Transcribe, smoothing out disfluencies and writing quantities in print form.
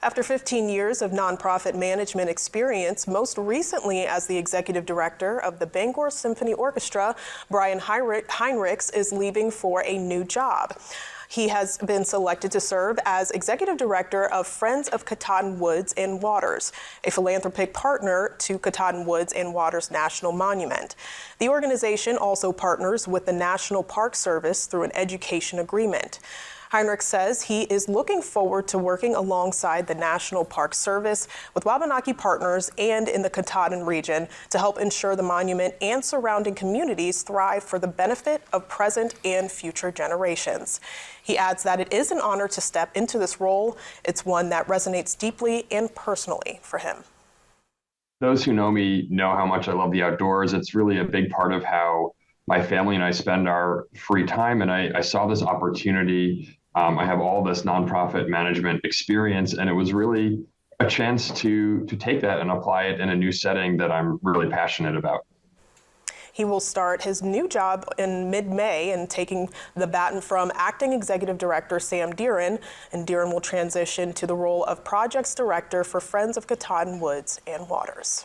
After 15 years of nonprofit management experience, most recently as the executive director of the Bangor Symphony Orchestra, Brian Heinrichs is leaving for a new job. He has been selected to serve as executive director of Friends of Katahdin Woods and Waters, a philanthropic partner to Katahdin Woods and Waters National Monument. The organization also partners with the National Park Service through an education agreement. Heinrich says he is looking forward to working alongside the National Park Service with Wabanaki partners and in the Katahdin region to help ensure the monument and surrounding communities thrive for the benefit of present and future generations. He adds that it is an honor to step into this role. It's one that resonates deeply and personally for him. Those who know me know how much I love the outdoors. It's really a big part of how my family and I spend our free time, and I saw this opportunity. I have all this nonprofit management experience, and it was really a chance to take that and apply it in a new setting that I'm really passionate about. He will start his new job in mid-May and taking the baton from acting executive director Sam Deeren, and Deeren will transition to the role of projects director for Friends of Katahdin Woods and Waters.